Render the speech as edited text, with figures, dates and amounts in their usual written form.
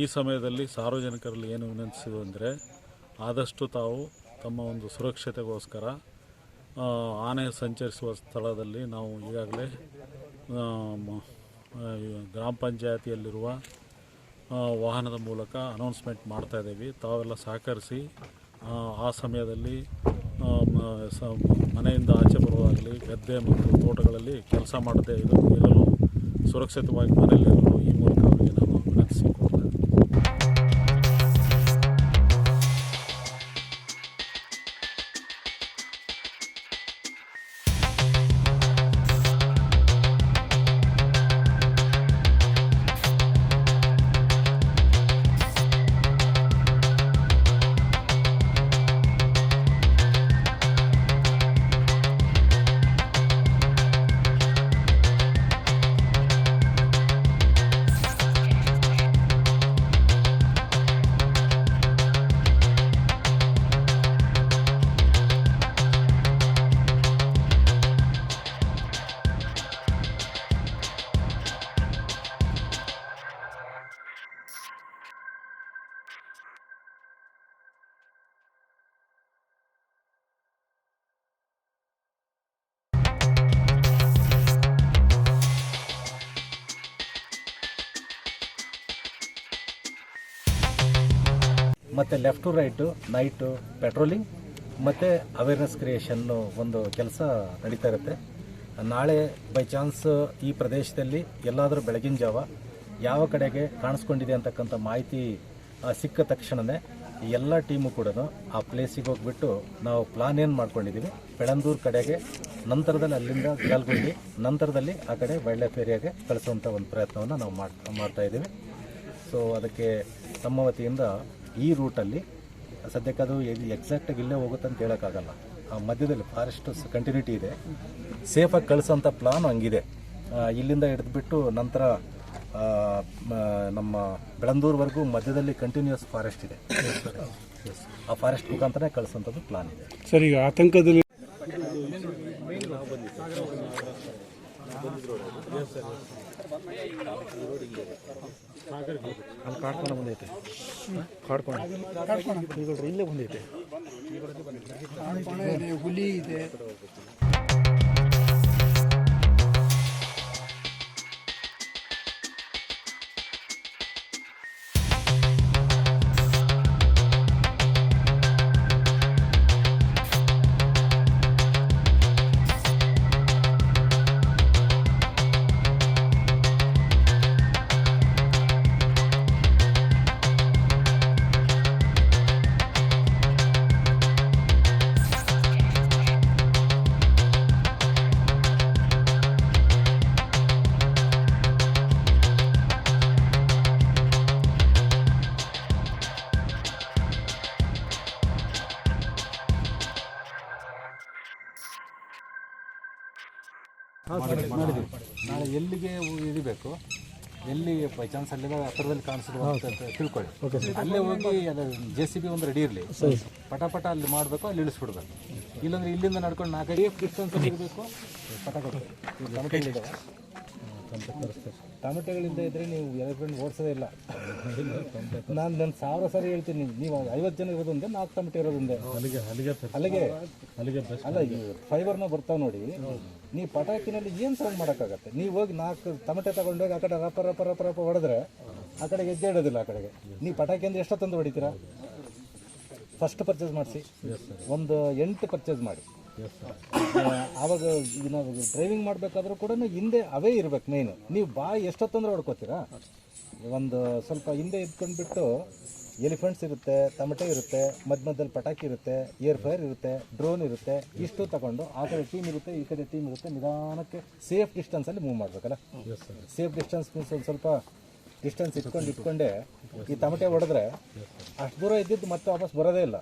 ಈ ಸಮಯದಲ್ಲಿ ಸಾರ್ವಜನಿಕರಲ್ಲಿ ಏನು ವಿನಂತಿಸುವುದು ಅಂದರೆ ಆದಷ್ಟು ತಾವು ತಮ್ಮ ಒಂದು ಸುರಕ್ಷತೆಗೋಸ್ಕರ ಆನೆ ಸಂಚರಿಸುವ ಸ್ಥಳದಲ್ಲಿ ನಾವು ಈಗಾಗಲೇ ಗ್ರಾಮ ಪಂಚಾಯತಿಯಲ್ಲಿರುವ ವಾಹನದ ಮೂಲಕ ಅನೌನ್ಸ್ಮೆಂಟ್ ಮಾಡ್ತಾಯಿದ್ದೀವಿ. ತಾವೆಲ್ಲ ಸಹಕರಿಸಿ ಆ ಸಮಯದಲ್ಲಿ ಮನೆಯಿಂದ ಆಚೆ ಬರುವಾಗಲಿ ಗದ್ದೆ ಮತ್ತು ತೋಟಗಳಲ್ಲಿ ಕೆಲಸ ಮಾಡದೇ ಇರಲು ಸುರಕ್ಷಿತವಾಗಿ ಮನೆಯಲ್ಲಿರಲು ಈ ಮೂಲಕ ಅವರಿಗೆ ನಾವು ವಿನಂತಿಸಿಕೊಡ್ತೇವೆ. ಮತ್ತು left to right night patrolling ಮತ್ತು ಅವೇರ್ನೆಸ್ ಕ್ರಿಯೇಷನ್ನು ಒಂದು ಕೆಲಸ ನಡೀತಾ ಇರುತ್ತೆ. ನಾಳೆ ಬೈ ಚಾನ್ಸ್ ಈ ಪ್ರದೇಶದಲ್ಲಿ ಎಲ್ಲಾದರೂ ಬೆಳಗಿನ ಜಾವ ಯಾವ ಕಡೆಗೆ ಕಾಣಿಸ್ಕೊಂಡಿದೆ ಅಂತಕ್ಕಂಥ ಮಾಹಿತಿ ಸಿಕ್ಕ ತಕ್ಷಣವೇ ಎಲ್ಲ ಟೀಮು ಕೂಡ ಆ ಪ್ಲೇಸಿಗೆ ಹೋಗ್ಬಿಟ್ಟು ನಾವು ಪ್ಲಾನ್ ಏನು ಮಾಡ್ಕೊಂಡಿದ್ದೀವಿ, ಬೆಳಂದೂರು ಕಡೆಗೆ, ನಂತರದಲ್ಲಿ ಅಲ್ಲಿಂದ ಜಾಲ್ಗುಂಡಿ, ನಂತರದಲ್ಲಿ ಆ ಕಡೆ ವೈಲ್ಡ್ ಲೈಫ್ ಏರಿಯಾಗೆ ಕಳಿಸುವಂಥ ಒಂದು ಪ್ರಯತ್ನವನ್ನು ನಾವು ಮಾಡ್ತಾಯಿದ್ದೀವಿ. ಸೊ ಅದಕ್ಕೆ ನಮ್ಮ ವತಿಯಿಂದ ಈ ರೂಟಲ್ಲಿ ಸದ್ಯಕ್ಕೆ ಅದು ಎಕ್ಸಾಕ್ಟಾಗಿ ಇಲ್ಲೇ ಹೋಗುತ್ತೆ ಅಂತ ಹೇಳೋಕ್ಕಾಗಲ್ಲ. ಆ ಮಧ್ಯದಲ್ಲಿ ಫಾರೆಸ್ಟ್ ಕಂಟಿನ್ಯೂಟಿ ಇದೆ, ಸೇಫಾಗಿ ಕಳಿಸೋಂಥ ಪ್ಲಾನ್ ಹಂಗಿದೆ. ಇಲ್ಲಿಂದ ಹಿಡಿದ್ಬಿಟ್ಟು ನಂತರ ನಮ್ಮ ಬೆಳಂದೂರ್ವರೆಗೂ ಮಧ್ಯದಲ್ಲಿ ಕಂಟಿನ್ಯೂಸ್ ಫಾರೆಸ್ಟ್ ಇದೆ. ಆ ಫಾರೆಸ್ಟ್ ಮುಖಾಂತರ ಕಳಿಸೋಂಥದ್ದು ಪ್ಲಾನ್ ಇದೆ. ಸರ್, ಈಗ ಆತಂಕದಲ್ಲಿ ಅಲ್ಲಿ ಕಾಡ್ಕೊಂಡು ಬಂದೈತೆ, ಕಾಡ್ಕೊಂಡು ಇಲ್ಲೇ ಬಂದೈತೆ, ಹುಲಿ ಇದೆ. ಮಾಡಿದ್ವಿ. ನಾಳೆ ಎಲ್ಲಿಗೆ ಹಿಡಿಬೇಕು, ಎಲ್ಲಿ ಬೈ ಚಾನ್ಸ್ ಅಲ್ಲಿಗೆ ಹತ್ತಿರದಲ್ಲಿ ಕಾಣಿಸಿದ್ರು ಅಂತ ತಿಳ್ಕೊಳ್ಳಿ. ಅಲ್ಲೇ ಹೋಗಿ ಅದು JCB ಒಂದು ರೆಡಿ ಇರಲಿ, ಪಟ ಅಲ್ಲಿ ಮಾಡಬೇಕು, ಅಲ್ಲಿ ಇಳಿಸ್ಬಿಡ್ಬೇಕು. ಇಲ್ಲಾಂದ್ರೆ ಇಲ್ಲಿಂದ ನಡ್ಕೊಂಡು 4 ಅಡಿ ಡಿಸ್ಟೆನ್ಸ್ ಇರಬೇಕು. ಟೊಮೆಟೊಗಳಿಂದ ಇದ್ದರೆ ನೀವು ಎಲೆಕ್ಟ್ರಾನಿಕ್ ಓಡಿಸೋದೇ ಇಲ್ಲ. ನಾನು 1000 ಸಾರಿ ಹೇಳ್ತೀನಿ, ನೀವು 50 ಜನ ಇರೋದೊಂದೇ, 4 ಟೊಮೆಟೊ ಇರೋದೊಂದೇ. ಅಲ್ಲಿಗೆ ಅಲ್ಲ, ಈ ಫೈಬರ್ನ ಬರ್ತಾವೆ ನೋಡಿ. ನೀವು ಪಟಾಕಿನಲ್ಲಿ ಏನು ಸೌಂಡ್ ಮಾಡೋಕ್ಕಾಗತ್ತೆ? ನೀವು ಹೋಗಿ 4 ಟೊಮೆಟೊ ತಗೊಂಡೋಗಿ ಆ ಕಡೆ ರಪ್ಪ ಹೊಡೆದ್ರೆ ಆ ಕಡೆಗೆ ಹೆಜ್ಜೆ ಇಡೋದಿಲ್ಲ. ಆ ಕಡೆಗೆ ನೀವು ಪಟಾಕಿ ಅಂದರೆ ಎಷ್ಟೊತ್ತಂದು ಹೊಡಿತೀರಾ? ಫಸ್ಟ್ ಪರ್ಚೇಸ್ ಮಾಡಿಸಿ, ಒಂದು 8 ಪರ್ಚೇಸ್ ಮಾಡಿ. ಆವಾಗ ಈಗ ನಾವು ಡ್ರೈವಿಂಗ್ ಮಾಡಬೇಕಾದ್ರೂ ಕೂಡ ಹಿಂದೆ ಅವೇ ಇರ್ಬೇಕು ಮೇಯ್ನು. ನೀವು ಎಷ್ಟೊತ್ತಂದ್ರೆ ಹೊಡ್ಕೋತೀರಾ, ಒಂದು ಸ್ವಲ್ಪ ಹಿಂದೆ ಇದ್ಕೊಂಡ್ಬಿಟ್ಟು ಎಲಿಫೆಂಟ್ಸ್ ಇರುತ್ತೆ, ತಮಟೆ ಇರುತ್ತೆ, ಮಧ್ಯದಲ್ಲಿ ಪಟಾಕಿ ಇರುತ್ತೆ, ಏರ್ ಫೈರ್ ಇರುತ್ತೆ, ಡ್ರೋನ್ ಇರುತ್ತೆ, ಇಷ್ಟು ತಗೊಂಡು ಆ ಕಡೆ ಟೀಮ್ ಇರುತ್ತೆ, ಈ ಕಡೆ ಟೀಮ್ ಇರುತ್ತೆ, ನಿಧಾನಕ್ಕೆ ಸೇಫ್ ಡಿಸ್ಟೆನ್ಸಲ್ಲಿ ಮೂವ್ ಮಾಡಬೇಕಲ್ಲ. ಸೇಫ್ ಡಿಸ್ಟೆನ್ಸ್ ಮೀನ್ಸ್ ಒಂದು ಸ್ವಲ್ಪ ಡಿಸ್ಟೆನ್ಸ್ ಇಟ್ಕೊಂಡೆ ಈ ತಮಟೆ ಹೊಡೆದ್ರೆ ಅಷ್ಟು ದೂರ ಇದ್ದಿದ್ದು ಮತ್ತೆ ವಾಪಸ್ ಬರೋದೇ ಇಲ್ಲ.